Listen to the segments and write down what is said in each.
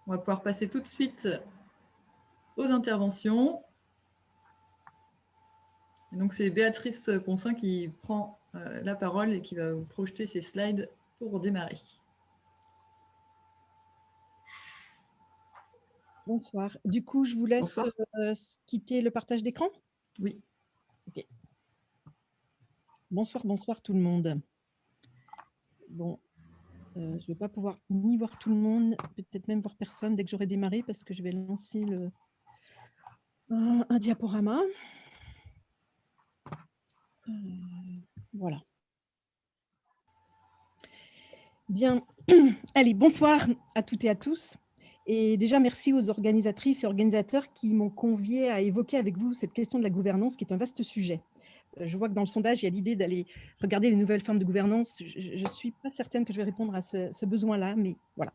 On va pouvoir passer tout de suite aux interventions. Et donc, c'est Béatrice Ponsin qui prend la parole et qui va vous projeter ses slides pour démarrer. Bonsoir. Du coup, je vous laisse quitter le partage d'écran. Oui. Ok. Bonsoir, bonsoir tout le monde. Bon, je ne vais pas pouvoir ni voir tout le monde, peut-être même voir personne dès que j'aurai démarré parce que je vais lancer un diaporama. Voilà. Bien, allez, bonsoir à toutes et à tous. Et déjà, merci aux organisatrices et organisateurs qui m'ont convié à évoquer avec vous cette question de la gouvernance, qui est un vaste sujet. Je vois que dans le sondage, il y a l'idée d'aller regarder les nouvelles formes de gouvernance. Je ne suis pas certaine que je vais répondre à ce besoin-là, mais voilà.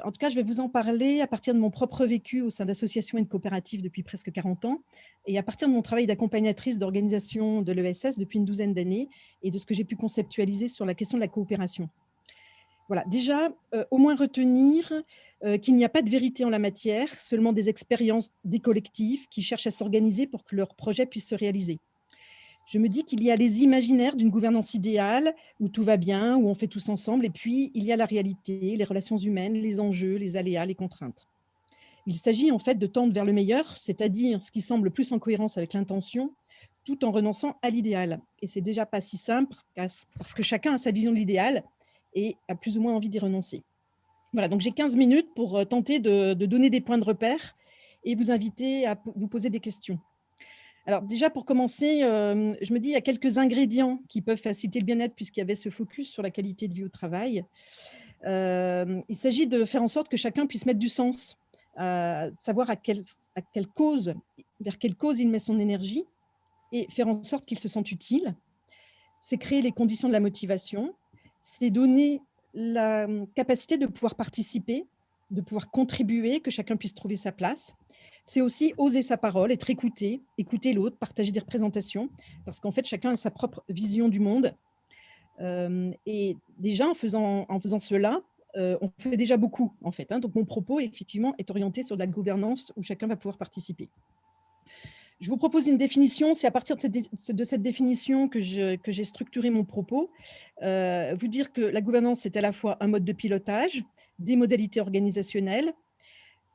En tout cas, je vais vous en parler à partir de mon propre vécu au sein d'associations et de coopératives depuis presque 40 ans, et à partir de mon travail d'accompagnatrice d'organisation de l'ESS depuis une douzaine d'années, et de ce que j'ai pu conceptualiser sur la question de la coopération. Voilà, déjà, au moins retenir qu'il n'y a pas de vérité en la matière, seulement des expériences des collectifs qui cherchent à s'organiser pour que leur projet puisse se réaliser. Je me dis qu'il y a les imaginaires d'une gouvernance idéale, où tout va bien, où on fait tous ensemble, et puis il y a la réalité, les relations humaines, les enjeux, les aléas, les contraintes. Il s'agit en fait de tendre vers le meilleur, c'est-à-dire ce qui semble le plus en cohérence avec l'intention, tout en renonçant à l'idéal. Et c'est déjà pas si simple, parce que chacun a sa vision de l'idéal et a plus ou moins envie d'y renoncer. Voilà, donc j'ai 15 minutes pour tenter de donner des points de repère et vous inviter à vous poser des questions. Alors déjà, pour commencer, je me dis, il y a quelques ingrédients qui peuvent faciliter le bien-être puisqu'il y avait ce focus sur la qualité de vie au travail. Il s'agit de faire en sorte que chacun puisse mettre du sens, savoir vers quelle cause il met son énergie et faire en sorte qu'il se sente utile. C'est créer les conditions de la motivation, c'est donner la capacité de pouvoir participer, de pouvoir contribuer, que chacun puisse trouver sa place. C'est aussi oser sa parole, être écouté, écouter l'autre, partager des représentations, parce qu'en fait, chacun a sa propre vision du monde. Et déjà, en faisant cela, on fait déjà beaucoup, en fait. Donc, mon propos, effectivement, est orienté sur de la gouvernance où chacun va pouvoir participer. Je vous propose une définition. C'est à partir de cette définition que j'ai structuré mon propos. Vous dire que la gouvernance, c'est à la fois un mode de pilotage, des modalités organisationnelles,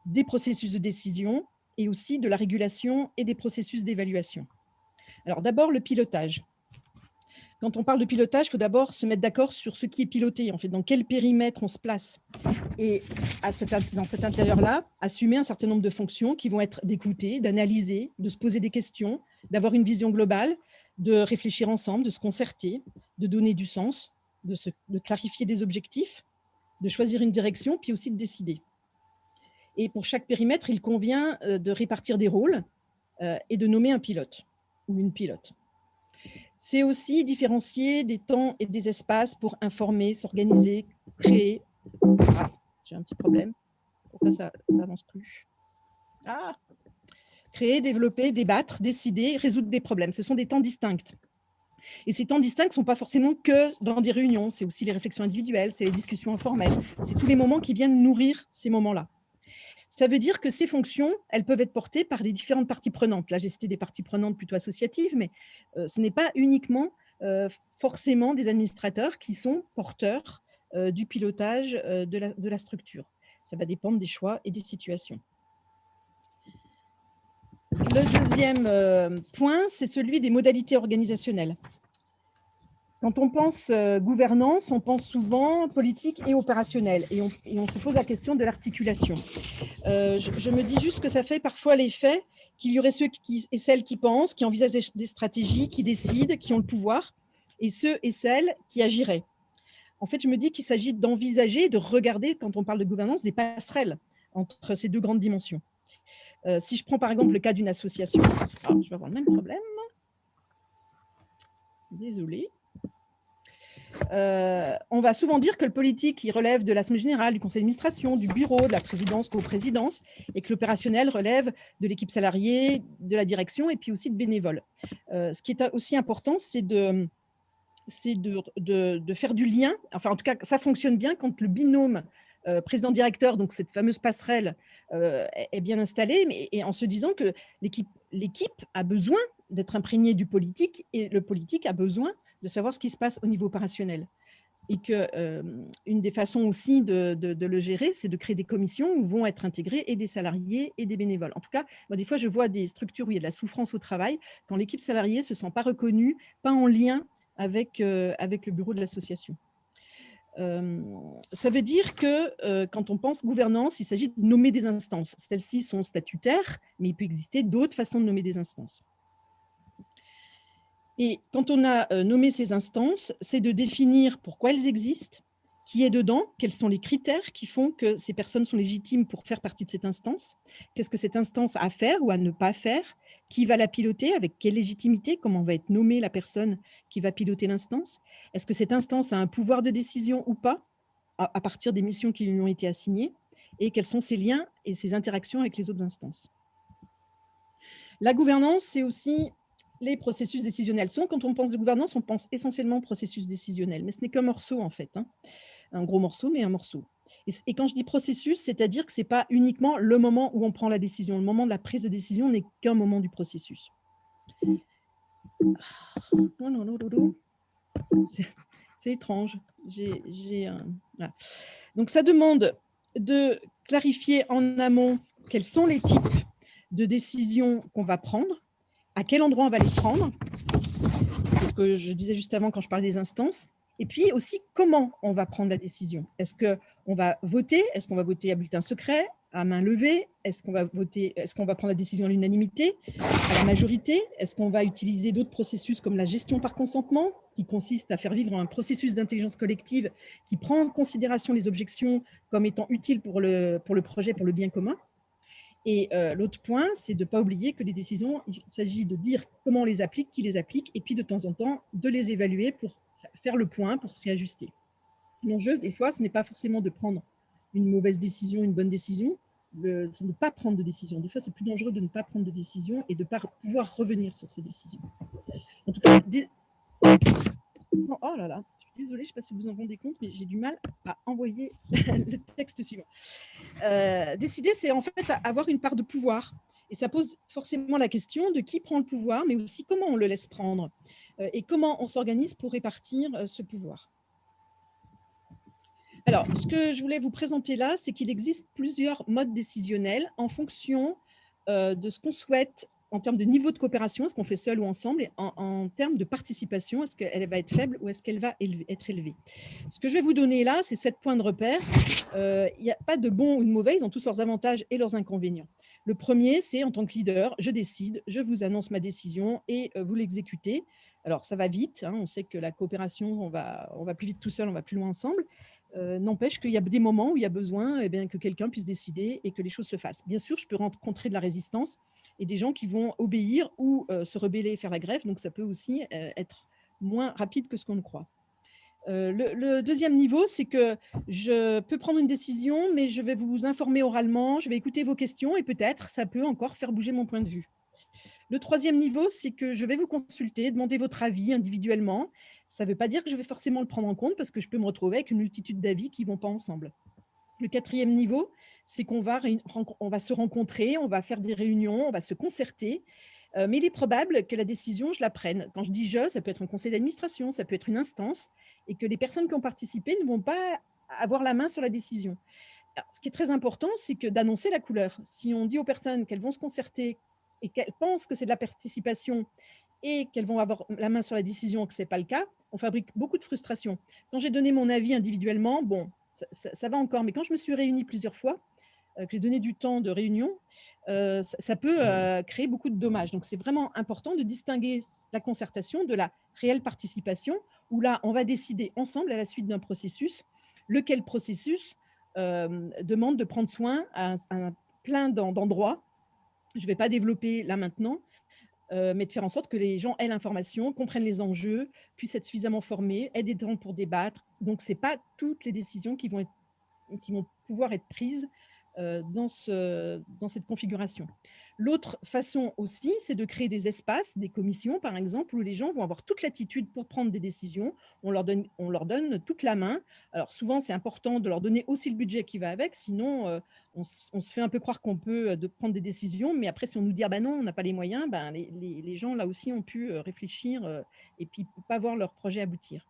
des processus de décision et aussi de la régulation et des processus d'évaluation. Alors d'abord, le pilotage. Quand on parle de pilotage, il faut d'abord se mettre d'accord sur ce qui est piloté, en fait, dans quel périmètre on se place. Et dans cet intérieur-là, assumer un certain nombre de fonctions qui vont être d'écouter, d'analyser, de se poser des questions, d'avoir une vision globale, de réfléchir ensemble, de se concerter, de donner du sens, de clarifier des objectifs, de choisir une direction, puis aussi de décider. Et pour chaque périmètre, il convient de répartir des rôles et de nommer un pilote ou une pilote. C'est aussi différencier des temps et des espaces pour informer, s'organiser, créer. Ah, j'ai un petit problème. Pourquoi ça n'avance plus? Créer, développer, débattre, décider, résoudre des problèmes. Ce sont des temps distincts. Et ces temps distincts ne sont pas forcément que dans des réunions. C'est aussi les réflexions individuelles, c'est les discussions informelles. C'est tous les moments qui viennent nourrir ces moments-là. Ça veut dire que ces fonctions, elles peuvent être portées par les différentes parties prenantes. Là, j'ai cité des parties prenantes plutôt associatives, mais ce n'est pas uniquement forcément des administrateurs qui sont porteurs du pilotage de la structure. Ça va dépendre des choix et des situations. Le deuxième point, c'est celui des modalités organisationnelles. Quand on pense gouvernance, on pense souvent politique et opérationnel, et on se pose la question de l'articulation. Je me dis juste que ça fait parfois l'effet qu'il y aurait ceux et celles qui pensent, qui envisagent des stratégies, qui décident, qui ont le pouvoir, et ceux et celles qui agiraient. En fait, je me dis qu'il s'agit d'envisager, de regarder, quand on parle de gouvernance, des passerelles entre ces deux grandes dimensions. Si je prends par exemple le cas d'une association, je vais avoir le même problème. Désolée. On va souvent dire que le politique il relève de l'Assemblée générale, du conseil d'administration, du bureau, de la présidence, coprésidence, et que l'opérationnel relève de l'équipe salariée, de la direction et puis aussi de bénévoles. Ce qui est aussi important, c'est de faire du lien. Enfin, en tout cas, ça fonctionne bien quand le binôme président-directeur, donc cette fameuse passerelle est bien installée, et en se disant que l'équipe a besoin d'être imprégnée du politique et le politique a besoin de savoir ce qui se passe au niveau opérationnel. Et qu'une des façons aussi de le gérer, c'est de créer des commissions où vont être intégrés et des salariés et des bénévoles. En tout cas, moi, des fois, je vois des structures où il y a de la souffrance au travail, quand l'équipe salariée ne se sent pas reconnue, pas en lien avec le bureau de l'association. Ça veut dire que quand on pense gouvernance, il s'agit de nommer des instances. Celles-ci sont statutaires, mais il peut exister d'autres façons de nommer des instances. Et quand on a nommé ces instances, c'est de définir pourquoi elles existent, qui est dedans, quels sont les critères qui font que ces personnes sont légitimes pour faire partie de cette instance, qu'est-ce que cette instance a à faire ou à ne pas faire, qui va la piloter, avec quelle légitimité, comment va être nommée la personne qui va piloter l'instance, est-ce que cette instance a un pouvoir de décision ou pas, à partir des missions qui lui ont été assignées, et quels sont ses liens et ses interactions avec les autres instances. La gouvernance, c'est aussi les processus décisionnels. Souvent, quand on pense de gouvernance, on pense essentiellement au processus décisionnel, mais ce n'est qu'un morceau en fait, hein. Un gros morceau, mais un morceau. Et quand je dis processus, c'est-à-dire que ce n'est pas uniquement le moment où on prend la décision. Le moment de la prise de décision n'est qu'un moment du processus. C'est étrange. Voilà. Donc, ça demande de clarifier en amont quels sont les types de décisions qu'on va prendre, à quel endroit on va les prendre. C'est ce que je disais juste avant quand je parlais des instances. Et puis aussi, comment on va prendre la décision. Est-ce qu'on va voter? Est-ce qu'on va voter à bulletin secret, à main levée? Est-ce qu'on va prendre la décision à l'unanimité, à la majorité? Est-ce qu'on va utiliser d'autres processus comme la gestion par consentement, qui consiste à faire vivre un processus d'intelligence collective qui prend en considération les objections comme étant utiles pour le projet, pour le bien commun? Et l'autre point, c'est de ne pas oublier que les décisions, il s'agit de dire comment on les applique, qui les applique, et puis de temps en temps, de les évaluer pour faire le point, pour se réajuster. L'enjeu, des fois, ce n'est pas forcément de prendre une mauvaise décision, une bonne décision, c'est de ne pas prendre de décision. Des fois, c'est plus dangereux de ne pas prendre de décision et de ne pas pouvoir revenir sur ces décisions. En tout cas, oh là là, je suis désolée, je ne sais pas si vous en rendez compte, mais j'ai du mal à envoyer le texte suivant. Décider, c'est en fait avoir une part de pouvoir. Et ça pose forcément la question de qui prend le pouvoir, mais aussi comment on le laisse prendre et comment on s'organise pour répartir ce pouvoir. Alors, ce que je voulais vous présenter là, c'est qu'il existe plusieurs modes décisionnels en fonction de ce qu'on souhaite en termes de niveau de coopération, est-ce qu'on fait seul ou ensemble, et en termes de participation, est-ce qu'elle va être faible ou est-ce qu'elle va être élevée. Ce que je vais vous donner là, c'est 7 points de repère. Il n'y a pas de bon ou de mauvais, ils ont tous leurs avantages et leurs inconvénients. Le premier, c'est en tant que leader, je décide, je vous annonce ma décision et vous l'exécutez. Alors, ça va vite, hein, on sait que la coopération, on va plus vite tout seul, on va plus loin ensemble. N'empêche qu'il y a des moments où il y a besoin que quelqu'un puisse décider et que les choses se fassent. Bien sûr, je peux rencontrer de la résistance et des gens qui vont obéir ou se rebeller, faire la grève, donc ça peut aussi être moins rapide que ce qu'on ne croit. Le deuxième niveau, c'est que je peux prendre une décision, mais je vais vous informer oralement, je vais écouter vos questions et peut-être ça peut encore faire bouger mon point de vue. Le troisième niveau, c'est que je vais vous consulter, demander votre avis individuellement. Ça ne veut pas dire que je vais forcément le prendre en compte parce que je peux me retrouver avec une multitude d'avis qui ne vont pas ensemble. Le quatrième niveau, c'est qu'on va se rencontrer, on va faire des réunions, on va se concerter, mais il est probable que la décision, je la prenne. Quand je dis « je », ça peut être un conseil d'administration, ça peut être une instance, et que les personnes qui ont participé ne vont pas avoir la main sur la décision. Alors, ce qui est très important, c'est d'annoncer la couleur. Si on dit aux personnes qu'elles vont se concerter et qu'elles pensent que c'est de la participation et qu'elles vont avoir la main sur la décision, que ce n'est pas le cas, on fabrique beaucoup de frustration. Quand j'ai donné mon avis individuellement, bon, ça va encore, mais quand je me suis réunie plusieurs fois, que j'ai donné du temps de réunion, ça peut créer beaucoup de dommages. Donc, c'est vraiment important de distinguer la concertation de la réelle participation, où là, on va décider ensemble à la suite d'un processus, lequel processus demande de prendre soin à plein d'endroits. Je ne vais pas développer là maintenant, mais de faire en sorte que les gens aient l'information, comprennent les enjeux, puissent être suffisamment formés, aient des temps pour débattre. Donc, ce n'est pas toutes les décisions qui vont pouvoir être prises dans cette configuration. L'autre façon aussi, c'est de créer des espaces, des commissions par exemple, où les gens vont avoir toute latitude pour prendre des décisions. On leur donne toute la main. Alors souvent, c'est important de leur donner aussi le budget qui va avec, sinon on se fait un peu croire qu'on peut prendre des décisions, mais après si on nous dit ah ben non, on n'a pas les moyens, ben, les gens là aussi ont pu réfléchir et puis pas voir leur projet aboutir.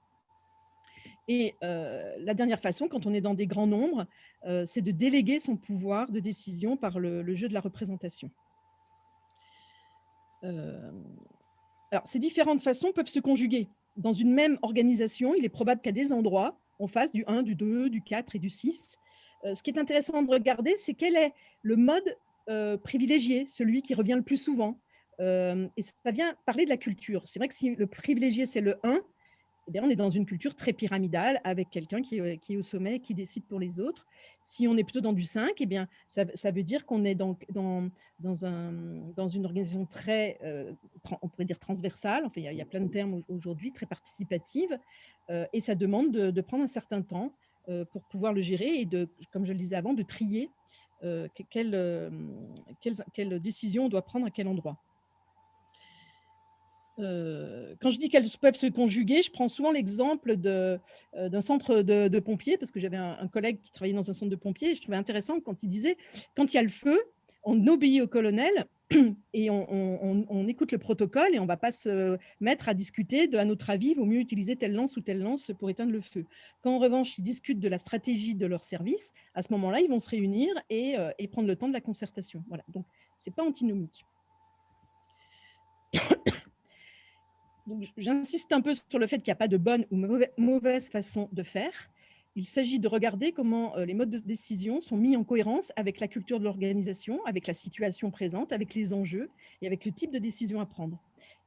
Et la dernière façon, quand on est dans des grands nombres, c'est de déléguer son pouvoir de décision par le jeu de la représentation. Alors, ces différentes façons peuvent se conjuguer. Dans une même organisation, il est probable qu'à des endroits, on fasse du 1, du 2, du 4 et du 6. Ce qui est intéressant de regarder, c'est quel est le mode privilégié, celui qui revient le plus souvent. Et ça vient parler de la culture. C'est vrai que si le privilégié, c'est le 1, eh bien, on est dans une culture très pyramidale avec quelqu'un qui est au sommet, qui décide pour les autres. Si on est plutôt dans du 5, eh bien, ça veut dire qu'on est dans une organisation très, on pourrait dire transversale, enfin, il y a plein de termes aujourd'hui, très participative, et ça demande de prendre un certain temps pour pouvoir le gérer et, comme je le disais avant, de trier quelle décision on doit prendre à quel endroit. Quand je dis qu'elles peuvent se conjuguer, je prends souvent l'exemple d'un centre de pompiers, parce que j'avais un collègue qui travaillait dans un centre de pompiers, et je trouvais intéressant quand il disait, quand il y a le feu, on obéit au colonel et on écoute le protocole et on ne va pas se mettre à discuter de, à notre avis, il vaut mieux utiliser telle lance ou telle lance pour éteindre le feu. Quand en revanche, ils discutent de la stratégie de leur service, à ce moment-là, ils vont se réunir et prendre le temps de la concertation. Voilà, donc ce n'est pas antinomique. Donc, j'insiste un peu sur le fait qu'il n'y a pas de bonne ou mauvaise façon de faire. Il s'agit de regarder comment les modes de décision sont mis en cohérence avec la culture de l'organisation, avec la situation présente, avec les enjeux et avec le type de décision à prendre.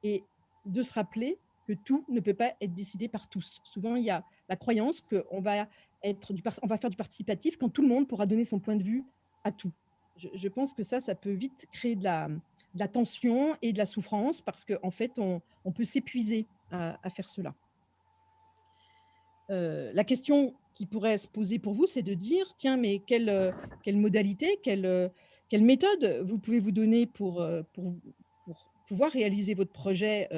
Et de se rappeler que tout ne peut pas être décidé par tous. Souvent, il y a la croyance qu'on va faire du participatif quand tout le monde pourra donner son point de vue à tout. Je pense que ça peut vite créer de la tension et de la souffrance parce qu'en fait, on peut s'épuiser à faire cela. La question qui pourrait se poser pour vous, c'est de dire, tiens, mais quelle modalité, quelle méthode vous pouvez vous donner pour pouvoir réaliser votre projet,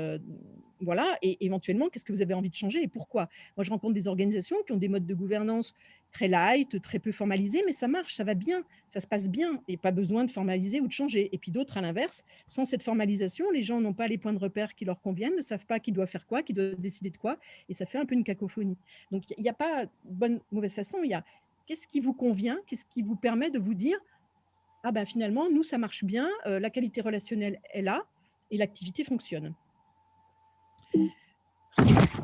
voilà, et éventuellement, qu'est-ce que vous avez envie de changer et pourquoi? Moi, je rencontre des organisations qui ont des modes de gouvernance très light, très peu formalisés, mais ça marche, ça va bien, ça se passe bien et pas besoin de formaliser ou de changer. Et puis d'autres, à l'inverse, sans cette formalisation, les gens n'ont pas les points de repère qui leur conviennent, ne savent pas qui doit faire quoi, qui doit décider de quoi, et ça fait un peu une cacophonie. Donc, il n'y a pas bonne, mauvaise façon, il y a qu'est-ce qui vous convient, qu'est-ce qui vous permet de vous dire, ah ben finalement, nous, ça marche bien, la qualité relationnelle est là et l'activité fonctionne.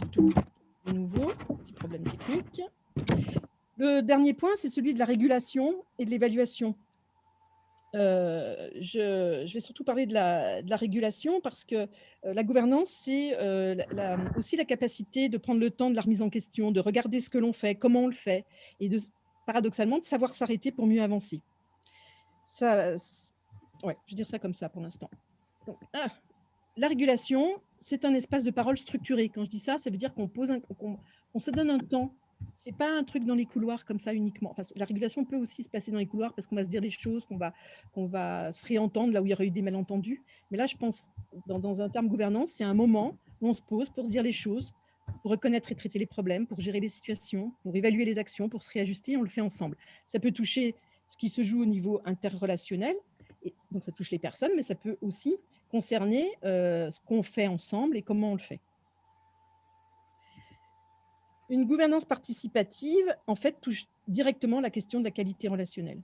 De nouveau, petit problème technique. Le dernier point, c'est celui de la régulation et de l'évaluation. Je vais surtout parler de la régulation parce que la gouvernance, c'est aussi la capacité de prendre le temps de la remise en question, de regarder ce que l'on fait, comment on le fait, et paradoxalement, de savoir s'arrêter pour mieux avancer. Ouais, je vais dire ça comme ça pour l'instant. La régulation, c'est un espace de parole structuré. Quand je dis ça, ça veut dire qu'on se donne un temps. Ce n'est pas un truc dans les couloirs comme ça uniquement. Enfin, la régulation peut aussi se passer dans les couloirs parce qu'on va se dire les choses, qu'on va se réentendre là où il y aurait eu des malentendus. Mais là, je pense, dans un terme gouvernance, c'est un moment où on se pose pour se dire les choses, pour reconnaître et traiter les problèmes, pour gérer les situations, pour évaluer les actions, pour se réajuster, et on le fait ensemble. Ça peut toucher ce qui se joue au niveau interrelationnel, et donc ça touche les personnes, mais ça peut aussi concerner ce qu'on fait ensemble et comment on le fait. Une gouvernance participative, en fait, touche directement la question de la qualité relationnelle.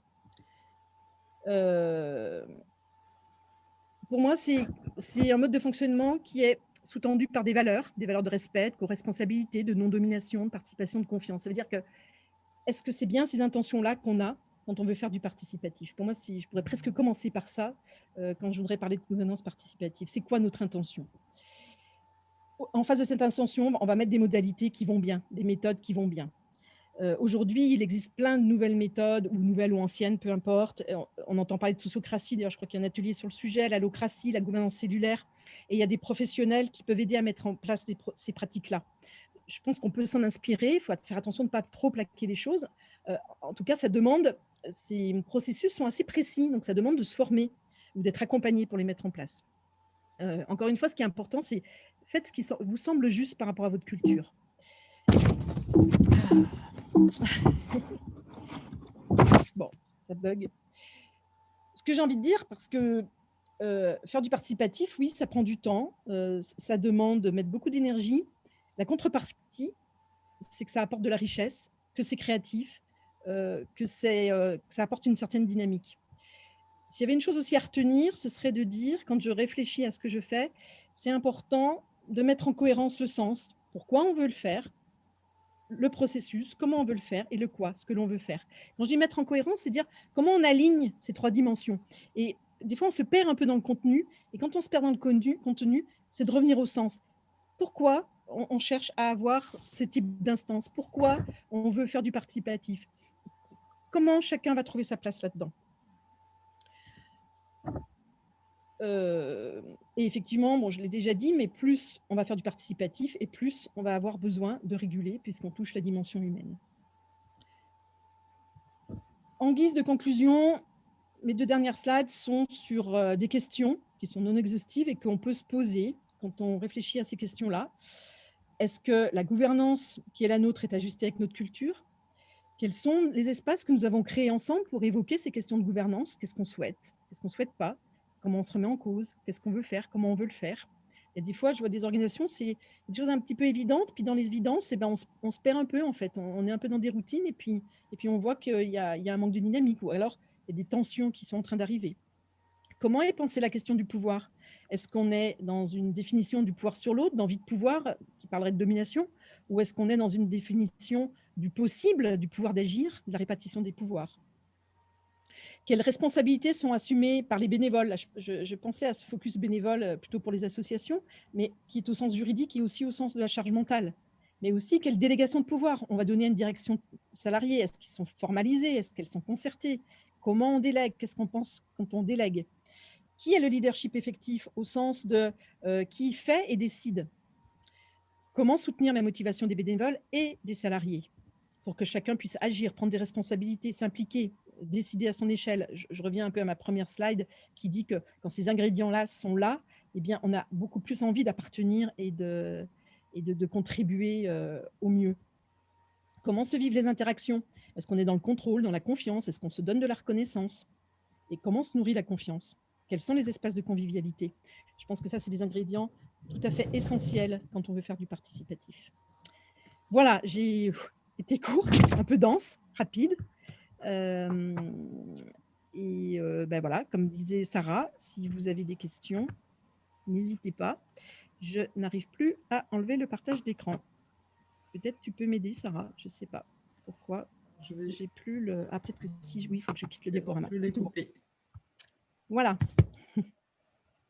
Pour moi, c'est un mode de fonctionnement qui est sous-tendu par des valeurs de respect, de co-responsabilité, de non-domination, de participation, de confiance. Ça veut dire que, est-ce que c'est bien ces intentions-là qu'on a quand on veut faire du participatif? Pour moi, je pourrais presque commencer par ça quand je voudrais parler de gouvernance participative. C'est quoi notre intention? En face de cette intention, on va mettre des modalités qui vont bien, des méthodes qui vont bien. Aujourd'hui, il existe plein de nouvelles méthodes, ou nouvelles ou anciennes, peu importe. On entend parler de sociocratie, d'ailleurs, je crois qu'il y a un atelier sur le sujet, l'allocratie, la gouvernance cellulaire, et il y a des professionnels qui peuvent aider à mettre en place ces pratiques-là. Je pense qu'on peut s'en inspirer, il faut faire attention de ne pas trop plaquer les choses. En tout cas, ça demande ces processus sont assez précis, donc ça demande de se former ou d'être accompagné pour les mettre en place. Encore une fois, ce qui est important, c'est faites ce qui vous semble juste par rapport à votre culture. Bon, ça bug. Ce que j'ai envie de dire, parce que faire du participatif, oui, ça prend du temps, ça demande de mettre beaucoup d'énergie. La contrepartie, c'est que ça apporte de la richesse, que c'est créatif, que ça apporte une certaine dynamique. S'il y avait une chose aussi à retenir, ce serait de dire, quand je réfléchis à ce que je fais, c'est important de mettre en cohérence le sens, pourquoi on veut le faire, le processus, comment on veut le faire et le quoi, ce que l'on veut faire. Quand je dis mettre en cohérence, c'est dire comment on aligne ces 3 dimensions. Et des fois, on se perd un peu dans le contenu. Et quand on se perd dans le contenu, c'est de revenir au sens. Pourquoi on cherche à avoir ce type d'instance? Pourquoi on veut faire du participatif? Comment chacun va trouver sa place là-dedans? Et effectivement, bon, je l'ai déjà dit, mais plus on va faire du participatif et plus on va avoir besoin de réguler puisqu'on touche la dimension humaine. En guise de conclusion, mes 2 dernières slides sont sur des questions qui sont non exhaustives et qu'on peut se poser quand on réfléchit à ces questions-là. Est-ce que la gouvernance qui est la nôtre est ajustée avec notre culture? Quels sont les espaces que nous avons créés ensemble pour évoquer ces questions de gouvernance? Qu'est-ce qu'on souhaite? Qu'est-ce qu'on ne souhaite pas? Comment on se remet en cause? Qu'est-ce qu'on veut faire? Comment on veut le faire? Il y a des fois, je vois des organisations, c'est des choses un petit peu évidentes, puis dans les évidences, eh ben, on se perd un peu en fait. On est un peu dans des routines et puis on voit qu'il y a un manque de dynamique ou alors il y a des tensions qui sont en train d'arriver. Comment est pensée la question du pouvoir? Est-ce qu'on est dans une définition du pouvoir sur l'autre, d'envie de pouvoir, qui parlerait de domination, ou est-ce qu'on est dans une définition du possible, du pouvoir d'agir, de la répartition des pouvoirs? Quelles responsabilités sont assumées par les bénévoles? Là, je pensais à ce focus bénévole plutôt pour les associations, mais qui est au sens juridique et aussi au sens de la charge mentale. Mais aussi, quelle délégation de pouvoir on va donner à une direction salariée? Est-ce qu'ils sont formalisés? Est-ce qu'elles sont concertées? Comment on délègue? Qu'est-ce qu'on pense quand on délègue? Qui est le leadership effectif au sens de qui fait et décide? Comment soutenir la motivation des bénévoles et des salariés pour que chacun puisse agir, prendre des responsabilités, s'impliquer, décider à son échelle? Je reviens un peu à ma première slide qui dit que quand ces ingrédients-là sont là, eh bien, on a beaucoup plus envie d'appartenir et de contribuer au mieux. Comment se vivent les interactions? Est-ce qu'on est dans le contrôle, dans la confiance? Est-ce qu'on se donne de la reconnaissance? Et comment se nourrit la confiance? Quels sont les espaces de convivialité? Je pense que ça, c'est des ingrédients tout à fait essentiels quand on veut faire du participatif. Voilà, j'ai été courte, un peu dense, rapide. Ben voilà, comme disait Sarah, si vous avez des questions, n'hésitez pas. Je n'arrive plus à enlever le partage d'écran. Peut-être tu peux m'aider, Sarah, je ne sais pas pourquoi. J'ai plus le. Ah, peut-être que si, oui, il faut que je quitte le diaporama. Je l'ai coupé. Voilà.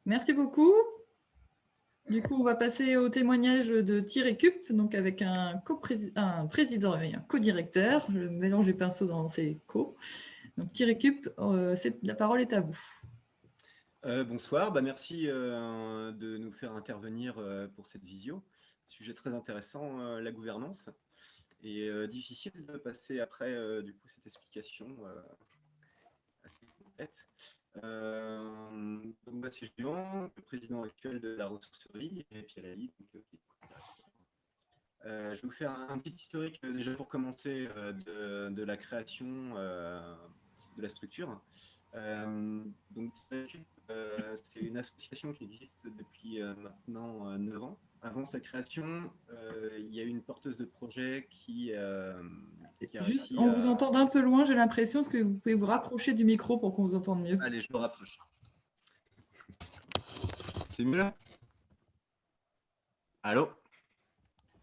Merci beaucoup. Du coup, on va passer au témoignage de Thierry Cup, donc avec un président et un co-directeur. Je mélange les pinceaux dans ces co. Donc Thierry Cup, la parole est à vous. Bonsoir, merci de nous faire intervenir pour cette visio. Sujet très intéressant, la gouvernance. Et difficile de passer après du coup cette explication assez complète. Donc, c'est Julien, le président actuel de la ressourcerie, et Pierre Ali. Je vais vous faire un petit historique déjà pour commencer de la création de la structure. Donc, c'est une association qui existe depuis maintenant 9 ans. Avant sa création, il y a eu une porteuse de projet qui a Juste, on vous entend d'un peu loin, j'ai l'impression. Est-ce que vous pouvez vous rapprocher du micro pour qu'on vous entende mieux? Allez, je me rapproche. C'est mieux là? Allô?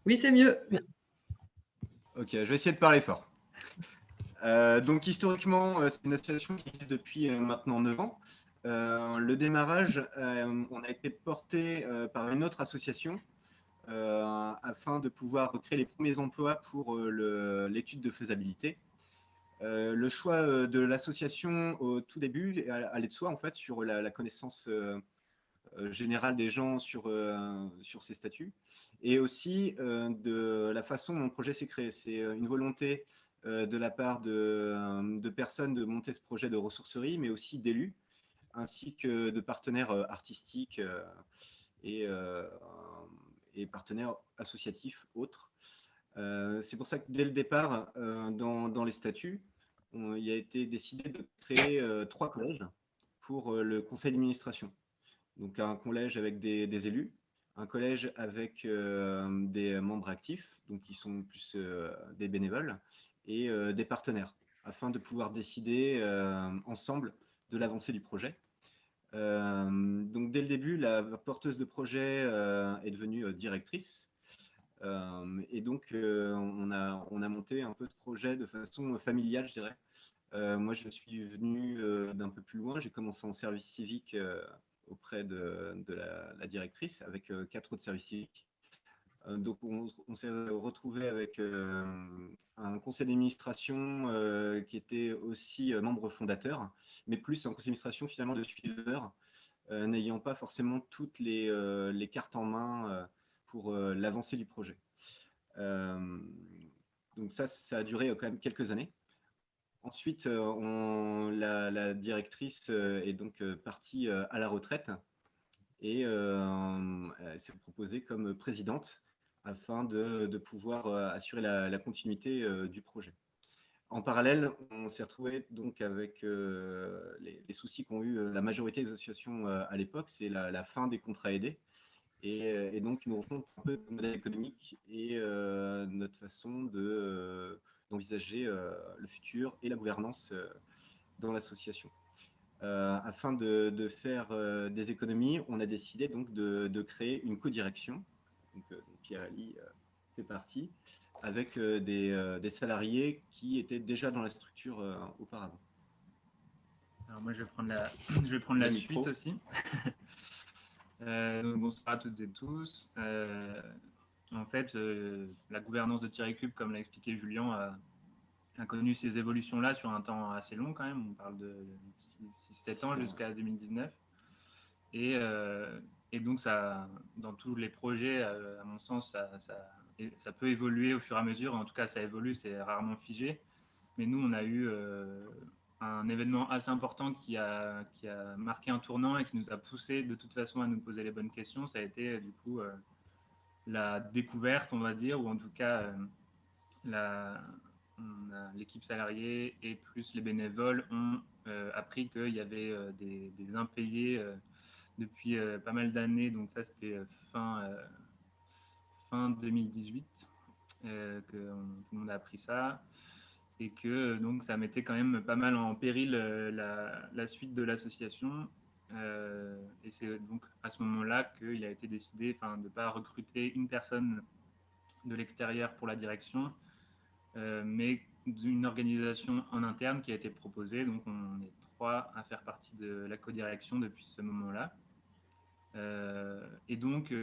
Oui, c'est mieux. Ok, je vais essayer de parler fort. Donc historiquement, c'est une association qui existe depuis maintenant 9 ans. Le démarrage, on a été porté par une autre association afin de pouvoir créer les premiers emplois pour l'étude de faisabilité. Le choix de l'association au tout début allait de soi en fait sur la connaissance générale des gens sur ces statuts et aussi de la façon dont le projet s'est créé. C'est une volonté de la part de personnes de monter ce projet de ressourcerie, mais aussi d'élus, ainsi que de partenaires artistiques et, euh, et partenaires associatifs autres. C'est pour ça que dès le départ, dans les statuts, il a été décidé de créer 3 collèges pour le conseil d'administration. Donc un collège avec des élus, un collège avec des membres actifs, donc qui sont plus des bénévoles, et des partenaires, afin de pouvoir décider ensemble de l'avancée du projet. Donc dès le début, la porteuse de projet est devenue directrice. Et donc on a monté un peu ce projet de façon familiale, je dirais. Moi, je suis venu d'un peu plus loin. J'ai commencé en service civique auprès de la directrice avec 4 autres services civiques. Donc, on s'est retrouvé avec un conseil d'administration qui était aussi membre fondateur, mais plus un conseil d'administration finalement de suiveur, n'ayant pas forcément toutes les cartes en main pour l'avancée du projet. Donc ça a duré quand même quelques années. Ensuite, la directrice est donc partie à la retraite et elle s'est proposée comme présidente afin de pouvoir assurer la continuité du projet. En parallèle, on s'est retrouvé donc avec les soucis qu'ont eu la majorité des associations à l'époque, c'est la fin des contrats aidés et donc une refonte un peu de notre modèle économique et notre façon d'envisager le futur et la gouvernance dans l'association. Afin de faire des économies, on a décidé donc de créer une codirection. Donc, Pierre-Ali fait partie, avec des salariés qui étaient déjà dans la structure auparavant. Alors moi, je vais prendre la suite aussi. Donc, bonsoir à toutes et tous. En fait, la gouvernance de Thierry Cube, comme l'a expliqué Julien, a connu ces évolutions-là sur un temps assez long quand même. On parle de 6-7 ans jusqu'à 2019. Et donc, ça, dans tous les projets, à mon sens, ça peut évoluer au fur et à mesure. En tout cas, ça évolue, c'est rarement figé. Mais nous, on a eu un événement assez important qui a marqué un tournant et qui nous a poussé de toute façon à nous poser les bonnes questions. Ça a été du coup la découverte, on va dire, ou en tout cas l'équipe salariée et plus les bénévoles ont appris qu'il y avait des impayés depuis pas mal d'années. Donc ça, c'était fin 2018 que tout le monde a appris ça. Et que donc ça mettait quand même pas mal en péril la suite de l'association. Et c'est donc à ce moment-là qu'il a été décidé de ne pas recruter une personne de l'extérieur pour la direction, mais d'une organisation en interne qui a été proposée. Donc on est 3 à faire partie de la codirection depuis ce moment-là. Et donc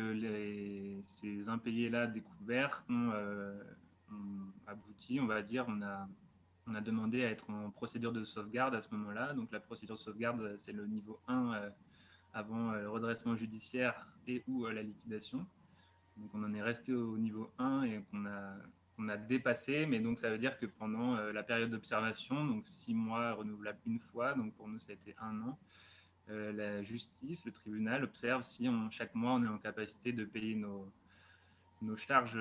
ces impayés-là découverts ont abouti, on va dire. On a demandé à être en procédure de sauvegarde à ce moment-là. Donc la procédure de sauvegarde, c'est le niveau 1 avant le redressement judiciaire et ou la liquidation. Donc on en est resté au niveau 1 et qu'on a dépassé. Mais donc ça veut dire que pendant la période d'observation, donc 6 mois renouvelable une fois, donc pour nous ça a été 1 an, la justice, le tribunal observe si chaque mois on est en capacité de payer nos charges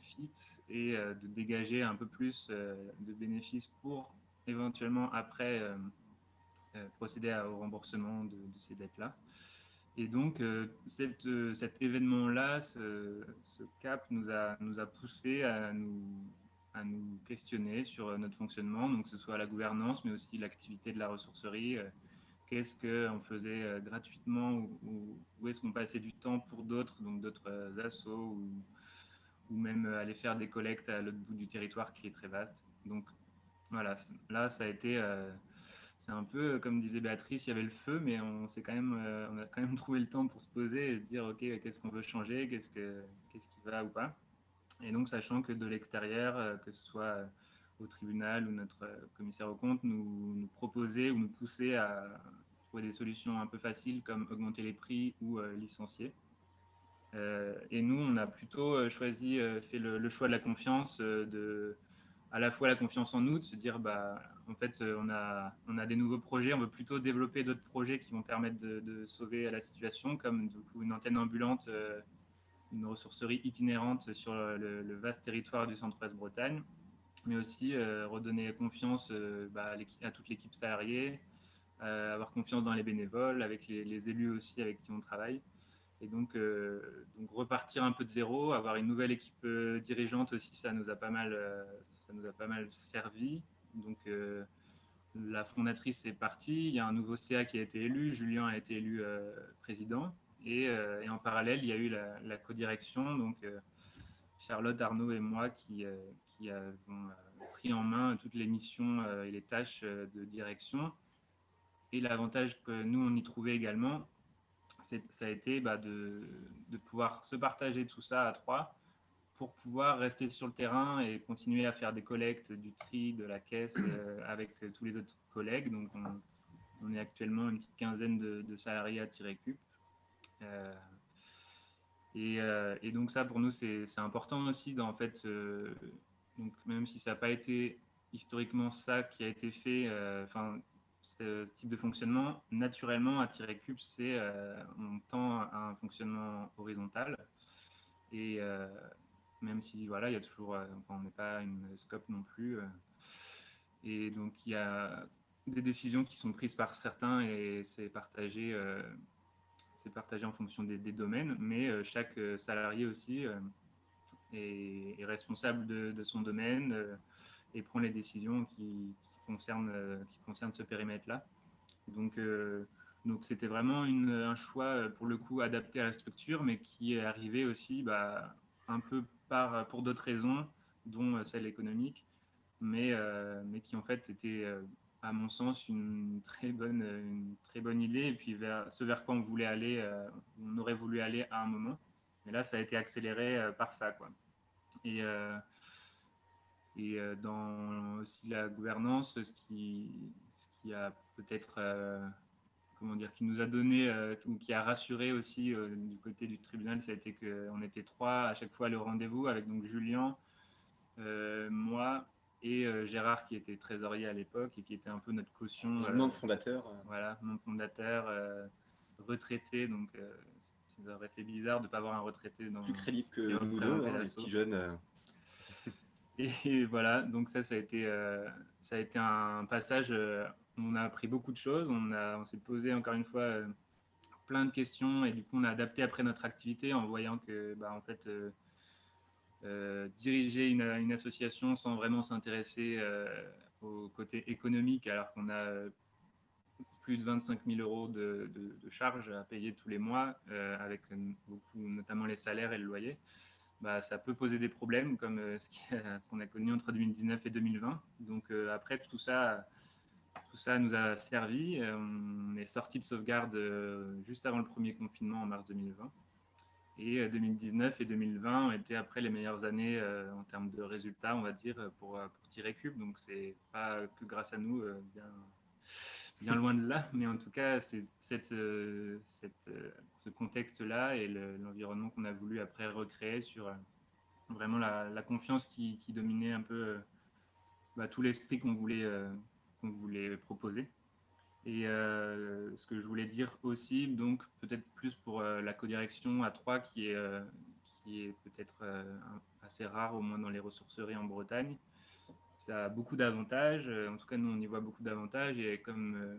fixes et de dégager un peu plus de bénéfices pour éventuellement après procéder au remboursement de ces dettes-là. Et donc cet événement-là, ce cap nous a poussé à nous questionner sur notre fonctionnement, donc que ce soit la gouvernance, mais aussi l'activité de la ressourcerie. Qu'est-ce qu'on faisait gratuitement ou où est-ce qu'on passait du temps pour d'autres, donc d'autres assos ou même aller faire des collectes à l'autre bout du territoire qui est très vaste. Donc voilà, là ça a été, c'est un peu comme disait Béatrice, il y avait le feu, mais on a quand même trouvé le temps pour se poser et se dire ok, qu'est-ce qu'on veut changer, qu'est-ce qui va ou pas. Et donc sachant que de l'extérieur, que ce soit au tribunal ou notre commissaire aux comptes nous proposait ou nous poussait à trouver des solutions un peu faciles comme augmenter les prix ou licencier. Et nous, on a plutôt fait le choix de la confiance, à la fois la confiance en nous, de se dire, en fait, on a des nouveaux projets, on veut plutôt développer d'autres projets qui vont permettre de sauver la situation, comme du coup, une antenne ambulante, une ressourcerie itinérante sur le vaste territoire du Centre-Ouest Bretagne, mais aussi redonner confiance à toute l'équipe salariée, avoir confiance dans les bénévoles, avec les élus aussi avec qui on travaille. Et donc repartir un peu de zéro, avoir une nouvelle équipe dirigeante aussi, ça nous a pas mal servi. Donc la fondatrice est partie, il y a un nouveau CA qui a été élu, Julien a été élu président, et en parallèle, il y a eu la codirection, donc Charlotte, Arnaud et moi qui avons pris en main toutes les missions et les tâches de direction. Et l'avantage que nous, on y trouvait également, ça a été de pouvoir se partager tout ça à trois pour pouvoir rester sur le terrain et continuer à faire des collectes, du tri, de la caisse avec tous les autres collègues. Donc, on est actuellement une petite quinzaine de salariés à Tirecup. Et donc ça, pour nous, c'est important aussi. En fait, donc même si ça n'a pas été historiquement ça qui a été fait, ce type de fonctionnement, naturellement, à Tirecup, on tend à un fonctionnement horizontal. Et même si, voilà, il y a toujours, on n'est pas une scope non plus. Et donc, il y a des décisions qui sont prises par certains et c'est partagé en fonction des domaines, mais chaque salarié aussi est responsable de son domaine et prend les décisions qui concernent ce périmètre-là. Donc c'était vraiment un choix, pour le coup, adapté à la structure, mais qui est arrivé aussi un peu pour d'autres raisons, dont celle économique, mais qui en fait était, à mon sens, une très bonne idée, et puis ce vers quoi on voulait aller, on aurait voulu aller à un moment. Mais là, ça a été accéléré par ça, quoi. Et dans aussi la gouvernance, ce qui a peut-être, comment dire, qui nous a donné, ou qui a rassuré aussi du côté du tribunal, ça a été qu'on était trois à chaque fois le rendez-vous, avec donc Julien, moi et Gérard, qui était trésorier à l'époque et qui était un peu notre caution. Membre fondateur. Voilà, membre fondateur, retraité, donc ça aurait fait bizarre de ne pas avoir un retraité dans. Plus crédible que nous deux, les petits jeunes. Et voilà, donc ça a été un passage. On a appris beaucoup de choses. On s'est posé encore une fois plein de questions, et du coup on a adapté après notre activité en voyant que en fait diriger une association sans vraiment s'intéresser au côté économique, alors qu'on a plus de 25 000 euros de charges à payer tous les mois, avec notamment les salaires et le loyer, ça peut poser des problèmes, comme ce qu'on a connu entre 2019 et 2020. Donc après, tout ça nous a servi. On est sorti de sauvegarde juste avant le premier confinement en mars 2020. Et 2019 et 2020 ont été après les meilleures années en termes de résultats, on va dire, pour Tirecup. Donc c'est pas que grâce à nous, bien loin de là, mais en tout cas, c'est ce contexte-là et l'environnement qu'on a voulu après recréer sur vraiment la confiance qui dominait un peu tout l'esprit qu'on voulait proposer. Et ce que je voulais dire aussi, donc peut-être plus pour la codirection à 3, qui est peut-être assez rare, au moins dans les ressourceries en Bretagne. Ça a beaucoup d'avantages, en tout cas nous on y voit beaucoup d'avantages, et comme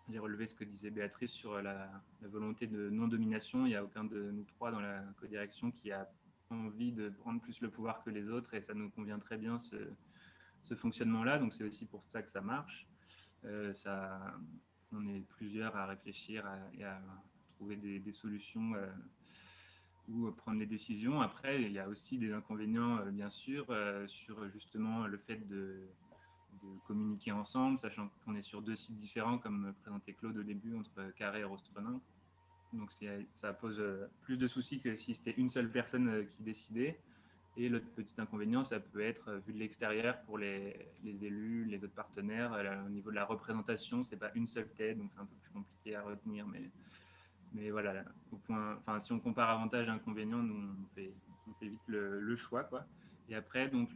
j'ai relevé ce que disait Béatrice sur la volonté de non-domination, il n'y a aucun de nous trois dans la codirection qui a envie de prendre plus le pouvoir que les autres, et ça nous convient très bien ce fonctionnement-là, donc c'est aussi pour ça que ça marche. On est plusieurs à réfléchir et à trouver des solutions ou prendre les décisions. Après, il y a aussi des inconvénients, bien sûr, sur justement le fait de communiquer ensemble, sachant qu'on est sur deux sites différents, comme présentait Claude au début, entre Carré et Rostrenin. Donc ça pose plus de soucis que si c'était une seule personne qui décidait. Et l'autre petit inconvénient, ça peut être, vu de l'extérieur, pour les élus, les autres partenaires, au niveau de la représentation, c'est pas une seule tête, donc c'est un peu plus compliqué à retenir. Mais voilà, si on compare avantages et inconvénients, nous, on fait vite le choix, quoi. Et après, donc,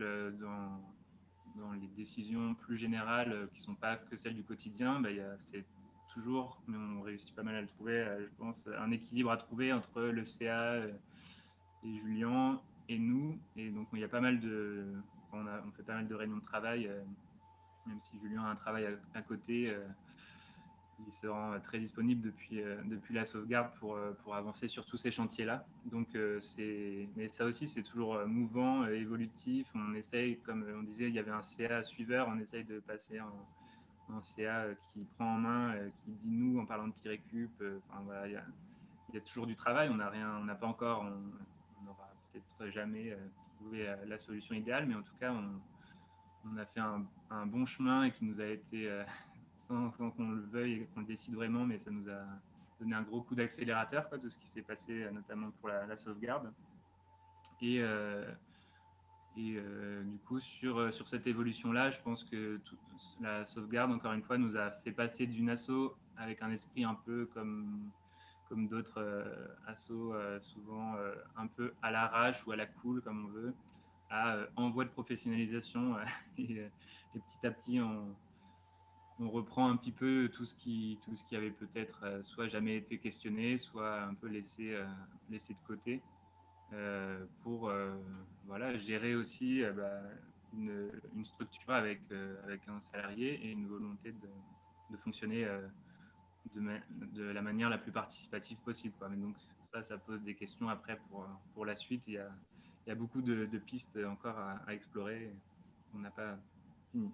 dans les décisions plus générales qui ne sont pas que celles du quotidien, c'est toujours, mais on réussit pas mal à le trouver, je pense, un équilibre à trouver entre le CA et Julien et nous. Et donc, il y a pas mal on fait pas mal de réunions de travail, même si Julien a un travail à côté. Il se rend très disponible depuis la sauvegarde pour avancer sur tous ces chantiers-là. Donc, mais ça aussi, c'est toujours mouvant, évolutif. On essaye, comme on disait, il y avait un CA suiveur, on essaye de passer en CA qui prend en main, qui dit nous en parlant de T-Récup. Enfin, voilà, il y a toujours du travail. On n'a pas encore, on n'aura peut-être jamais trouvé la solution idéale, mais en tout cas, on a fait un bon chemin et qui nous a été sans qu'on le veuille et qu'on le décide vraiment, mais ça nous a donné un gros coup d'accélérateur, de ce qui s'est passé, notamment pour la sauvegarde. Et du coup, sur cette évolution-là, je pense que la sauvegarde, encore une fois, nous a fait passer d'une asso avec un esprit un peu comme d'autres assos, souvent un peu à l'arrache ou à la cool, comme on veut, à en voie de professionnalisation. Et petit à petit, on reprend un petit peu tout ce qui avait peut-être soit jamais été questionné, soit un peu laissé de côté, pour voilà, gérer aussi une structure avec un salarié et une volonté de fonctionner de la manière la plus participative possible, quoi. Mais donc ça pose des questions après pour la suite. Il y a beaucoup de pistes encore à explorer. On n'a pas fini.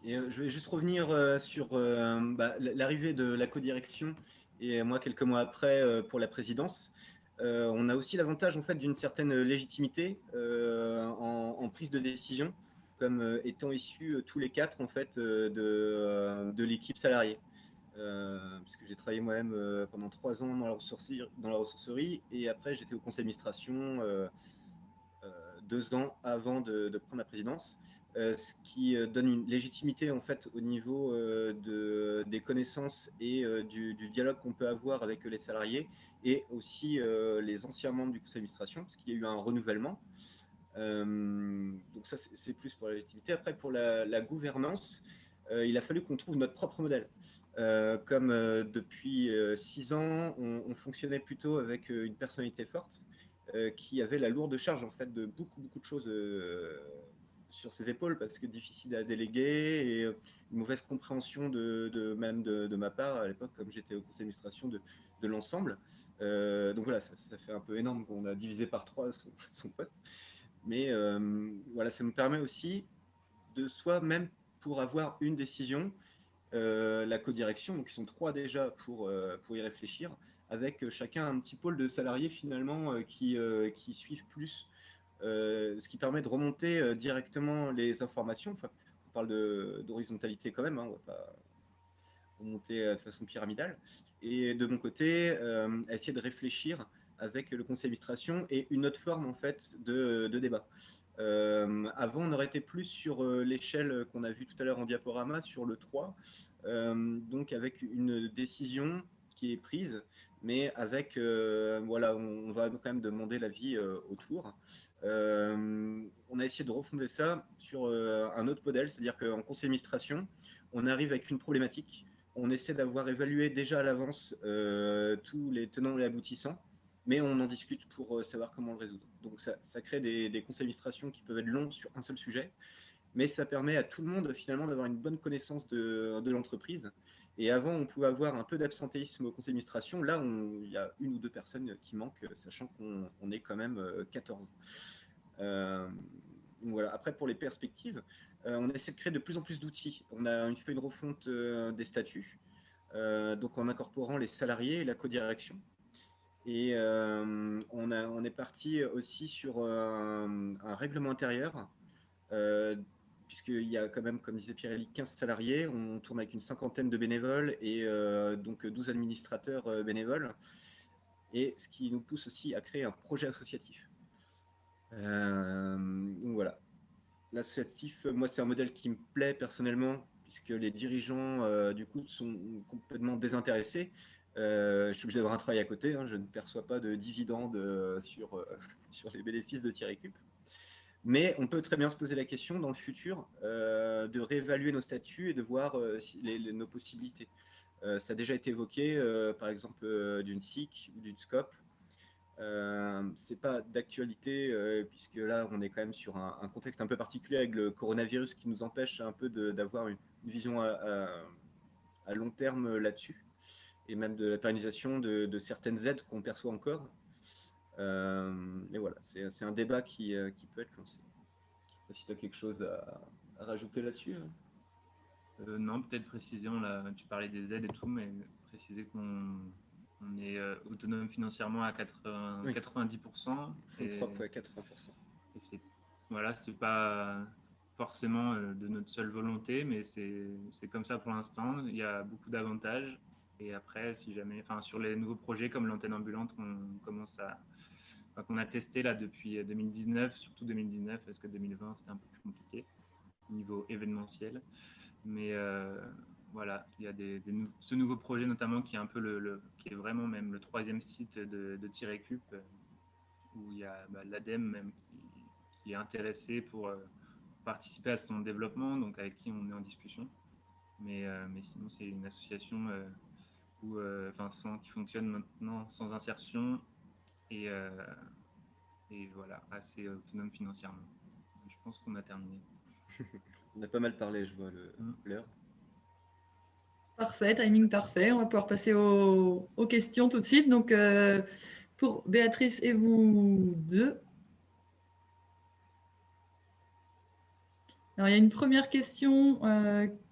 Et je vais juste revenir sur l'arrivée de la codirection et moi quelques mois après pour la présidence. On a aussi l'avantage en fait d'une certaine légitimité en prise de décision, comme étant issus tous les quatre en fait de l'équipe salariée. Puisque j'ai travaillé moi-même pendant 3 ans dans la ressourcerie et après j'étais au conseil d'administration 2 ans avant de prendre la présidence. Ce qui donne une légitimité en fait au niveau des connaissances et du dialogue qu'on peut avoir avec les salariés et aussi les anciens membres du conseil d'administration, parce qu'il y a eu un renouvellement. Donc ça, c'est plus pour la légitimité. Après, pour la gouvernance, il a fallu qu'on trouve notre propre modèle. Comme depuis 6 ans, on fonctionnait plutôt avec une personnalité forte qui avait la lourde charge en fait de beaucoup de choses sur ses épaules parce que difficile à déléguer et une mauvaise compréhension même de ma part à l'époque, comme j'étais au conseil d'administration de l'ensemble. Donc voilà, ça fait un peu énorme qu'on a divisé par 3 son poste. Mais voilà, ça nous permet aussi de soi-même pour avoir une décision, la codirection, donc ils sont 3 déjà pour y réfléchir, avec chacun un petit pôle de salariés finalement qui suivent plus, ce qui permet de remonter directement les informations. Enfin, on parle d'horizontalité quand même, hein, on ne va pas remonter de façon pyramidale. Et de mon côté, à essayer de réfléchir avec le conseil d'administration et une autre forme en fait de débat. Avant, on aurait été plus sur l'échelle qu'on a vue tout à l'heure en diaporama, sur le 3, donc avec une décision qui est prise, mais avec, voilà, on va quand même demander l'avis autour. On a essayé de refonder ça sur un autre modèle, c'est-à-dire qu'en conseil d'administration, on arrive avec une problématique, on essaie d'avoir évalué déjà à l'avance tous les tenants et aboutissants, mais on en discute pour savoir comment le résoudre. Donc ça crée des conseils d'administration qui peuvent être longs sur un seul sujet, mais ça permet à tout le monde finalement d'avoir une bonne connaissance de l'entreprise. Et avant, on pouvait avoir un peu d'absentéisme au conseil d'administration. Là, il y a 1 ou 2 personnes qui manquent, sachant qu'on est quand même 14. Voilà. Après, pour les perspectives, on essaie de créer de plus en plus d'outils. On a une feuille de refonte des statuts, donc en incorporant les salariés et la codirection. Et on est parti aussi sur un règlement intérieur, puisqu'il y a quand même, comme disait Pirelli, 15 salariés. On tourne avec une 50aine de bénévoles et donc 12 administrateurs bénévoles. Et ce qui nous pousse aussi à créer un projet associatif. Donc voilà. L'associatif, moi, c'est un modèle qui me plaît personnellement, puisque les dirigeants, du coup, sont complètement désintéressés. Je suis obligé d'avoir un travail à côté, hein, je ne perçois pas de dividendes sur les bénéfices de T-Récup. Mais on peut très bien se poser la question dans le futur de réévaluer nos statuts et de voir nos possibilités. Ça a déjà été évoqué, par exemple, d'une SIC ou d'une SCOP. C'est pas d'actualité puisque là on est quand même sur un contexte un peu particulier avec le coronavirus qui nous empêche un peu d'avoir une vision à long terme là-dessus et même de la pérennisation de certaines aides qu'on perçoit encore. Et voilà, c'est un débat qui peut être lancé. Je sais pas si tu as quelque chose à rajouter là-dessus. Non, peut-être préciser, là, tu parlais des aides et tout, mais préciser qu'on est autonome financièrement à 90%. Fonds propres, 80%. Et voilà, c'est pas forcément de notre seule volonté, mais c'est comme ça pour l'instant. Il y a beaucoup d'avantages. Et après, si jamais, sur les nouveaux projets comme l'antenne ambulante qu'on a testé là depuis 2019, surtout 2019, parce que 2020 c'était un peu plus compliqué au niveau événementiel. Mais voilà, il y a ce nouveau projet notamment qui est un peu qui est vraiment même le 3e site de Tirecup, où il y a l'ADEME même qui est intéressé pour participer à son développement, donc avec qui on est en discussion. Mais sinon, c'est une association qui fonctionne maintenant sans insertion et voilà, assez autonome financièrement. Je pense qu'on a terminé. On a pas mal parlé, je vois l'heure. Parfait, timing parfait. On va pouvoir passer aux questions tout de suite. Donc, pour Béatrice et vous deux. Alors, il y a une première question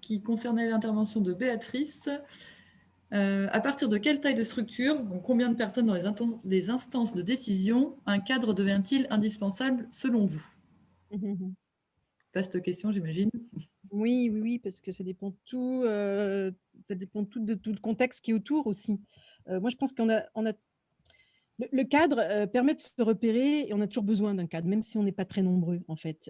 qui concernait l'intervention de Béatrice. À partir de quelle taille de structure, donc combien de personnes dans les instances de décision, un cadre devient-il indispensable selon vous? Vaste question, j'imagine. Oui, parce que ça dépend tout de tout le contexte qui est autour aussi. Moi, je pense qu'on a le cadre permet de se repérer et on a toujours besoin d'un cadre, même si on n'est pas très nombreux, en fait.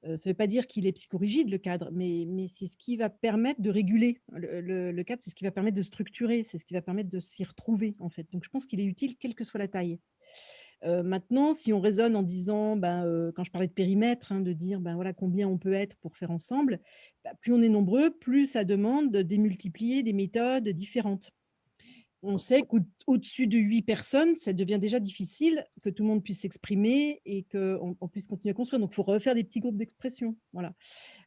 Ça ne veut pas dire qu'il est psychorigide, le cadre, mais c'est ce qui va permettre de réguler. Le cadre, c'est ce qui va permettre de structurer, c'est ce qui va permettre de s'y retrouver, en fait. Donc, je pense qu'il est utile, quelle que soit la taille. Maintenant, si on raisonne en disant, quand je parlais de périmètre, de dire voilà, combien on peut être pour faire ensemble, plus on est nombreux, plus ça demande de démultiplier des méthodes différentes. On sait qu'au-dessus de 8 personnes, ça devient déjà difficile que tout le monde puisse s'exprimer et qu'on puisse continuer à construire. Donc, il faut refaire des petits groupes d'expression. Voilà.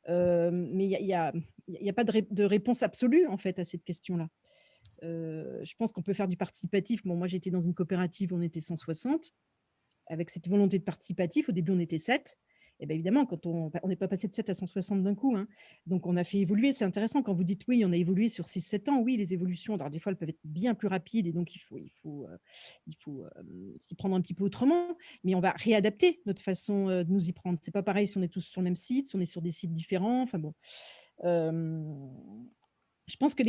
Mais il n'y a pas de réponse absolue, en fait, à cette question-là. Je pense qu'on peut faire du participatif. Bon, moi, j'étais dans une coopérative, on était 160. Avec cette volonté de participatif, au début, on était 7. Et bien évidemment, quand on n'est pas passé de 7 à 160 d'un coup. Donc, on a fait évoluer. C'est intéressant quand vous dites oui, on a évolué sur 6-7 ans. Oui, les évolutions, alors des fois, elles peuvent être bien plus rapides et donc il faut s'y prendre un petit peu autrement. Mais on va réadapter notre façon de nous y prendre. C'est pas pareil si on est tous sur le même site, si on est sur des sites différents. Enfin bon. Je pense que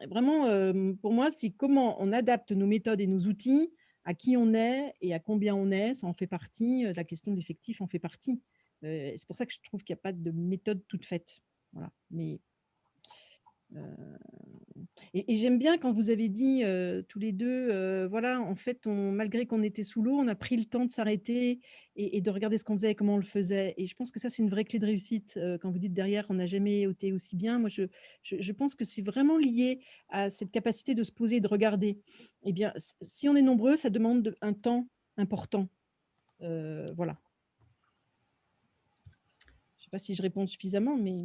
vraiment, pour moi, c'est comment on adapte nos méthodes et nos outils à qui on est et à combien on est, ça en fait partie. La question de l'effectif en fait partie. C'est pour ça que je trouve qu'il n'y a pas de méthode toute faite. Voilà. Mais, et j'aime bien quand vous avez dit tous les deux, voilà, en fait, malgré qu'on était sous l'eau, on a pris le temps de s'arrêter et de regarder ce qu'on faisait et comment on le faisait. Et je pense que ça, c'est une vraie clé de réussite. Quand vous dites derrière, on n'a jamais été aussi bien, moi, je pense que c'est vraiment lié à cette capacité de se poser et de regarder. Eh bien, si on est nombreux, ça demande un temps important. Voilà. Je ne sais pas si je réponds suffisamment, mais…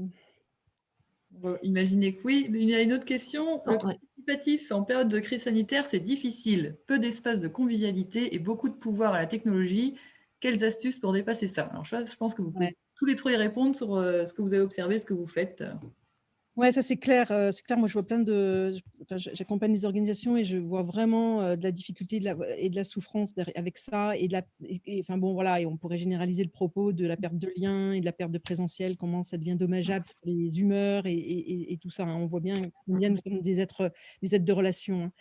Imaginez que oui. Il y a une autre question. Le participatif en période de crise sanitaire, c'est difficile. Peu d'espace de convivialité et beaucoup de pouvoir à la technologie. Quelles astuces pour dépasser ça? Alors, je pense que vous pouvez tous les trois y répondre sur ce que vous avez observé, ce que vous faites. Ouais, ça c'est clair. Moi, je vois j'accompagne les organisations et je vois vraiment de la difficulté et de la souffrance avec ça et enfin bon voilà, et on pourrait généraliser le propos de la perte de lien et de la perte de présentiel, comment ça devient dommageable sur les humeurs et tout ça. On voit bien combien nous sommes des êtres de relation.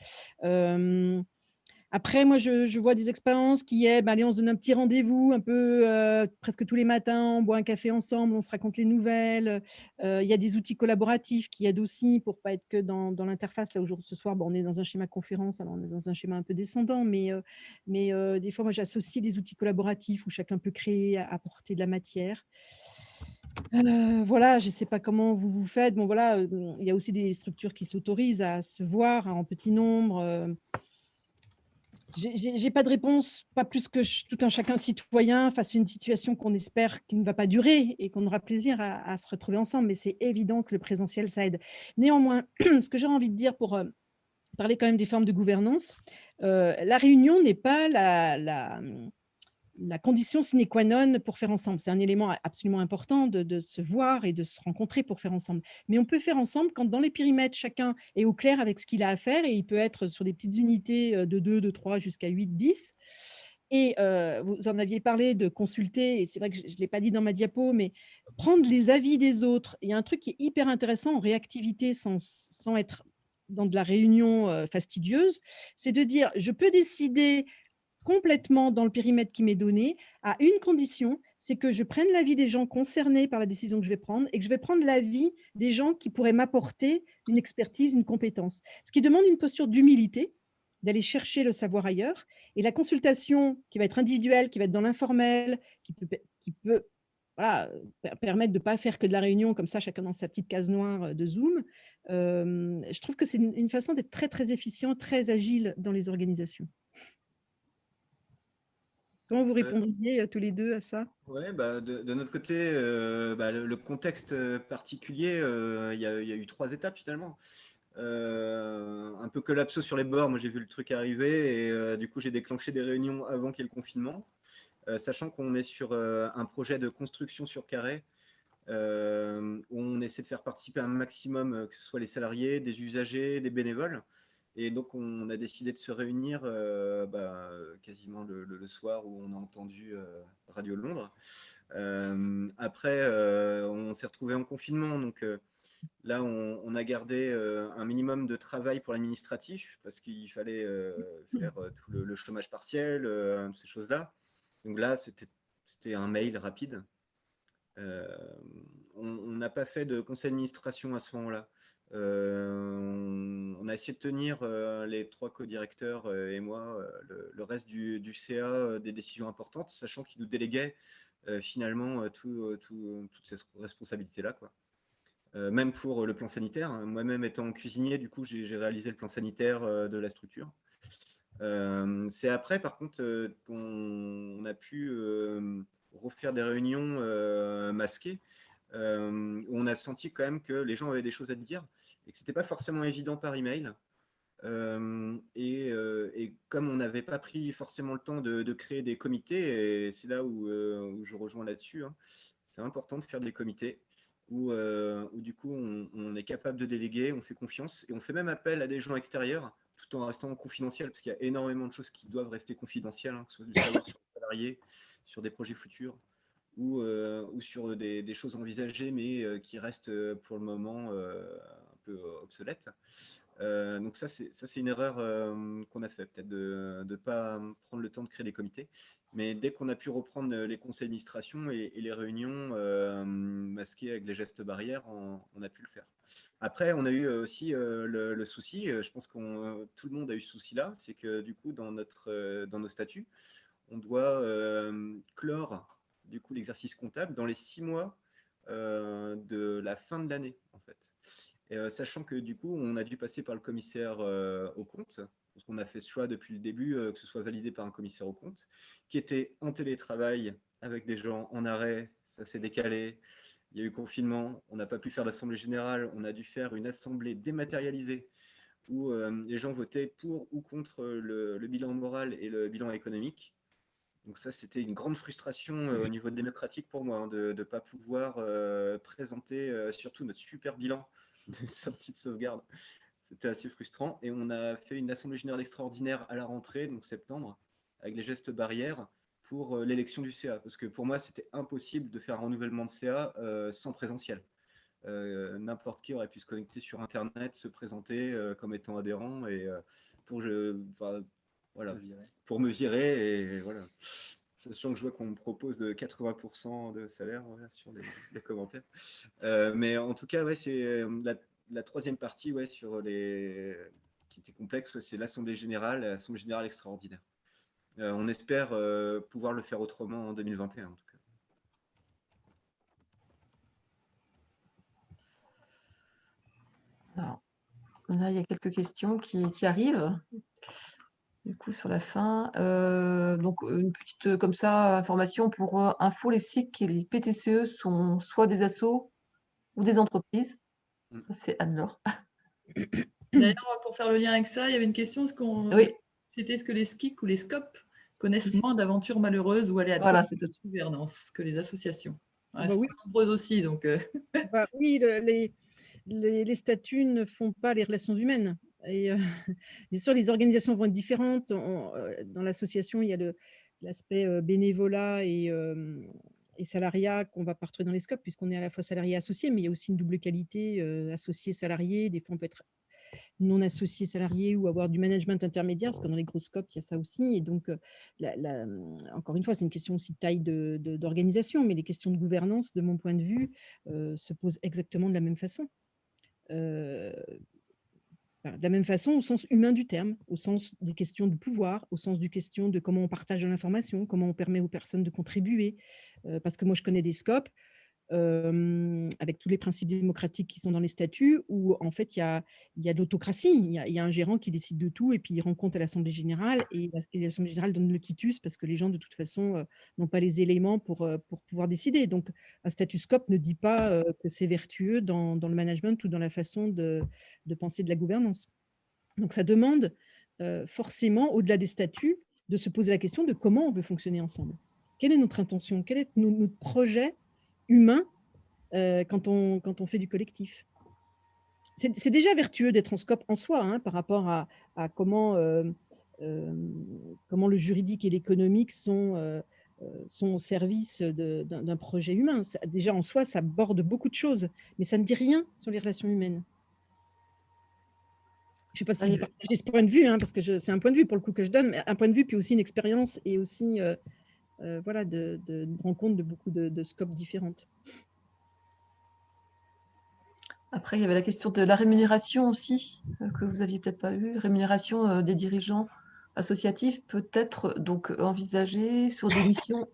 Après, moi, je vois des expériences qui est, allez, on se donne un petit rendez-vous un peu presque tous les matins, on boit un café ensemble, on se raconte les nouvelles. Il y a des outils collaboratifs qui aident aussi pour pas être que dans l'interface. Là, aujourd'hui, ce soir, bon, on est dans un schéma conférence, alors on est dans un schéma un peu descendant, mais des fois, moi, j'associe des outils collaboratifs où chacun peut créer, apporter de la matière. Voilà, je ne sais pas comment vous faites. Bon, voilà, il y a aussi des structures qui s'autorisent à se voir en petit nombre. J'ai pas de réponse, pas plus que tout un chacun citoyen face à une situation qu'on espère qui ne va pas durer et qu'on aura plaisir à se retrouver ensemble. Mais c'est évident que le présentiel, ça aide. Néanmoins, ce que j'ai envie de dire pour parler quand même des formes de gouvernance, la réunion n'est pas la condition sine qua non pour faire ensemble. C'est un élément absolument important de se voir et de se rencontrer pour faire ensemble. Mais on peut faire ensemble quand dans les périmètres, chacun est au clair avec ce qu'il a à faire et il peut être sur des petites unités de 2, de 3 jusqu'à 8, 10. Et vous en aviez parlé de consulter, et c'est vrai que je ne l'ai pas dit dans ma diapo, mais prendre les avis des autres. Il y a un truc qui est hyper intéressant en réactivité sans être dans de la réunion fastidieuse, c'est de dire, je peux décider complètement dans le périmètre qui m'est donné, à une condition, c'est que je prenne l'avis des gens concernés par la décision que je vais prendre et que je vais prendre l'avis des gens qui pourraient m'apporter une expertise, une compétence. Ce qui demande une posture d'humilité, d'aller chercher le savoir ailleurs. Et la consultation qui va être individuelle, qui va être dans l'informel, qui peut voilà, permettre de ne pas faire que de la réunion comme ça, chacun dans sa petite case noire de Zoom, je trouve que c'est une façon d'être très, très efficient, très agile dans les organisations. Comment vous répondriez tous les deux à ça? Ouais, de notre côté, le contexte particulier, il y a eu 3 étapes finalement. Un peu collapso sur les bords, moi j'ai vu le truc arriver et du coup j'ai déclenché des réunions avant qu'il y ait le confinement, sachant qu'on est sur un projet de construction sur carré, où on essaie de faire participer un maximum, que ce soit les salariés, des usagers, des bénévoles. Et donc on a décidé de se réunir quasiment le soir où on a entendu Radio Londres. Après, on s'est retrouvé en confinement, donc là, on a gardé un minimum de travail pour l'administratif parce qu'il fallait faire tout le chômage partiel, ces choses-là. Donc là, c'était un mail rapide. Euh, on n'a pas fait de conseil d'administration à ce moment-là. On a essayé de tenir les 3 co-directeurs et moi le reste du CA des décisions importantes, sachant qu'ils nous déléguaient finalement toutes ces responsabilités-là, quoi. Même pour le plan sanitaire, hein. Moi-même étant cuisinier, du coup, j'ai réalisé le plan sanitaire de la structure. C'est après, par contre, qu'on a pu refaire des réunions masquées, où on a senti quand même que les gens avaient des choses à dire et que ce n'était pas forcément évident par email. Et comme on n'avait pas pris forcément le temps de créer des comités, et c'est là où je rejoins là-dessus, hein, c'est important de faire des comités où du coup on est capable de déléguer, on fait confiance et on fait même appel à des gens extérieurs tout en restant confidentiel parce qu'il y a énormément de choses qui doivent rester confidentielles, hein, que ce soit du savoir sur les salariés, sur des projets futurs ou sur des choses envisagées mais qui restent pour le moment un peu obsolètes. Donc ça c'est une erreur qu'on a fait, peut-être de ne pas prendre le temps de créer des comités. Mais dès qu'on a pu reprendre les conseils d'administration et les réunions masquées avec les gestes barrières, on a pu le faire. Après, on a eu aussi le souci, je pense que tout le monde a eu ce souci-là, c'est que du coup, dans nos statuts, on doit clore du coup l'exercice comptable dans les 6 mois de la fin de l'année, en fait. Et, sachant que du coup, on a dû passer par le commissaire aux comptes, parce qu'on a fait ce choix depuis le début que ce soit validé par un commissaire aux comptes, qui était en télétravail avec des gens en arrêt, ça s'est décalé, il y a eu confinement, on n'a pas pu faire l'assemblée générale, on a dû faire une assemblée dématérialisée où les gens votaient pour ou contre le bilan moral et le bilan économique. Donc ça, c'était une grande frustration au niveau démocratique pour moi, hein, de ne pas pouvoir présenter surtout notre super bilan de sortie de sauvegarde. C'était assez frustrant. Et on a fait une assemblée générale extraordinaire à la rentrée, donc septembre, avec les gestes barrières pour l'élection du CA. Parce que pour moi, c'était impossible de faire un renouvellement de CA sans présentiel. N'importe qui aurait pu se connecter sur Internet, se présenter comme étant adhérent. Et voilà, pour me virer, et voilà. Sachant que je vois qu'on me propose 80% de salaire, voilà, sur les commentaires. Mais en tout cas, ouais, c'est la troisième partie, ouais, sur qui était complexe, ouais, c'est l'Assemblée générale extraordinaire. On espère pouvoir le faire autrement en 2021, en tout cas. Alors, là, il y a quelques questions qui arrivent. Du coup, sur la fin, donc une petite comme ça information pour info, les SIC et les PTCE sont soit des assos ou des entreprises. Ça, c'est Anne-Laure. D'ailleurs, pour faire le lien avec ça, il y avait une question, Oui, c'était ce que les SCIC ou les SCOP connaissent moins d'aventures malheureuses ou aléatoires voilà, de c'est tout. gouvernance que les associations. Elles Bah sont oui. nombreuses aussi, donc Bah oui, les statuts ne font pas les relations humaines. Et bien sûr, les organisations vont être différentes. Dans l'association, il y a l'aspect bénévolat et salariat qu'on va pas retrouver dans les scopes, puisqu'on est à la fois salarié et associé, mais il y a aussi une double qualité, associé-salarié. Des fois, on peut être non associé salarié ou avoir du management intermédiaire, parce que dans les gros scopes, il y a ça aussi. Et donc, encore une fois, c'est une question aussi de taille d'organisation, mais les questions de gouvernance, de mon point de vue, se posent exactement de la même façon. De la même façon au sens humain du terme, au sens des questions de pouvoir, au sens du question de comment on partage l'information, comment on permet aux personnes de contribuer. Parce que moi, je connais des scopes avec tous les principes démocratiques qui sont dans les statuts, où en fait, il y a de l'autocratie. Il y a un gérant qui décide de tout et puis il rend compte à l'Assemblée générale et l'Assemblée générale donne le quitus parce que les gens, de toute façon, n'ont pas les éléments pour pouvoir décider. Donc, un statut scope ne dit pas que c'est vertueux dans le management ou dans la façon de penser de la gouvernance. Donc, ça demande forcément, au-delà des statuts, de se poser la question de comment on veut fonctionner ensemble. Quelle est notre intention? Quel est notre projet humain quand on fait du collectif? C'est déjà vertueux d'être en scope en soi, hein, par rapport à comment le juridique et l'économique sont au service d'un projet humain. Déjà en soi, ça borde beaucoup de choses, mais ça ne dit rien sur les relations humaines. Je ne sais pas si vous partagez ce point de vue, hein, parce que c'est un point de vue pour le coup que je donne, mais un point de vue, puis aussi une expérience et aussi voilà, de rencontre de beaucoup de scopes différentes. Après, il y avait la question de la rémunération aussi, que vous aviez peut-être pas eu. Rémunération des dirigeants associatifs peut être donc envisagée sur des missions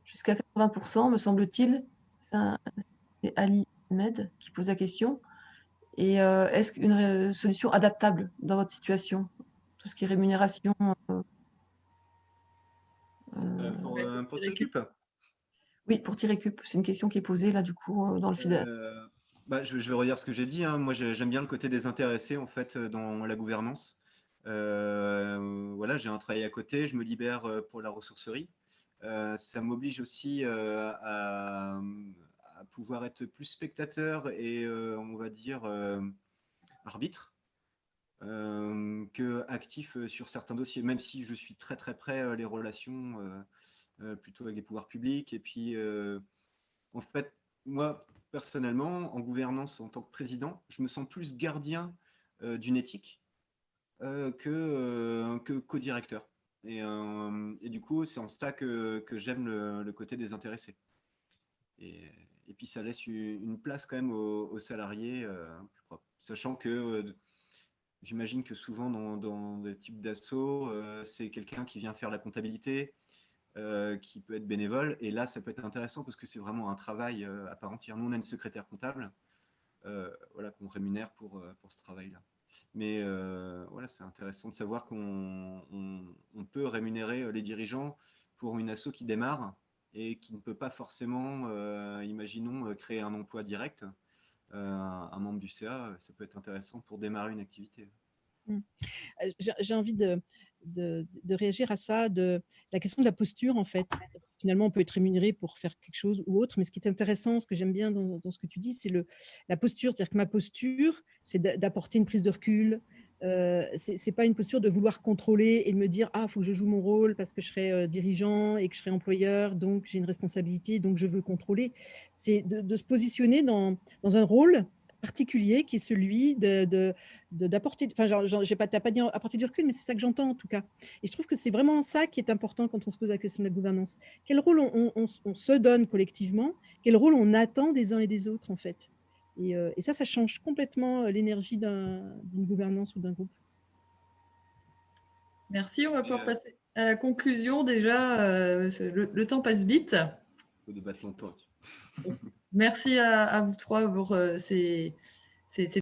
jusqu'à 80%, me semble-t-il. C'est Ali Ahmed qui pose la question. Et est-ce qu'une solution adaptable dans votre situation? Tout ce qui est rémunération. Pour TireCup. Oui, pour TireCup. C'est une question qui est posée là, du coup, dans le fil. Je vais redire ce que j'ai dit, hein. Moi, j'aime bien le côté des intéressés en fait dans la gouvernance. Voilà, j'ai un travail à côté, je me libère pour la ressourcerie. Ça m'oblige aussi à pouvoir être plus spectateur et on va dire arbitre que actif sur certains dossiers, même si je suis très très près les relations plutôt avec les pouvoirs publics. Et puis, en fait, moi, personnellement, en gouvernance en tant que président, je me sens plus gardien d'une éthique que co-directeur. Et du coup, c'est en ça que j'aime le côté des intéressés. Et puis, ça laisse une place quand même aux salariés plus propres. Sachant que j'imagine que souvent, dans des types d'assauts, c'est quelqu'un qui vient faire la comptabilité, qui peut être bénévole. Et là, ça peut être intéressant parce que c'est vraiment un travail à part entière. Nous, on a une secrétaire comptable voilà, qu'on rémunère pour ce travail-là. Mais voilà, c'est intéressant de savoir qu'on peut rémunérer les dirigeants pour une asso qui démarre et qui ne peut pas forcément, imaginons, créer un emploi direct. Un membre du CA, ça peut être intéressant pour démarrer une activité. J'ai envie de réagir à ça, de la question de la posture, en fait. Finalement, on peut être rémunéré pour faire quelque chose ou autre, mais ce qui est intéressant, ce que j'aime bien dans ce que tu dis, c'est la posture. C'est-à-dire que ma posture, c'est d'apporter une prise de recul. C'est pas une posture de vouloir contrôler et de me dire « Ah, il faut que je joue mon rôle parce que je serai dirigeant et que je serai employeur, donc j'ai une responsabilité, donc je veux contrôler ». C'est de se positionner dans un rôle particulier qui est celui d'apporter, enfin, tu n'as pas dit apporter du recul, mais c'est ça que j'entends en tout cas. Et je trouve que c'est vraiment ça qui est important quand on se pose la question de la gouvernance. Quel rôle on se donne collectivement, quel rôle on attend des uns et des autres en fait. Et ça change complètement l'énergie d'une gouvernance ou d'un groupe. Merci, on va pouvoir passer à la conclusion déjà. Le temps passe vite. Il faut débattre longtemps. Merci à vous trois pour ces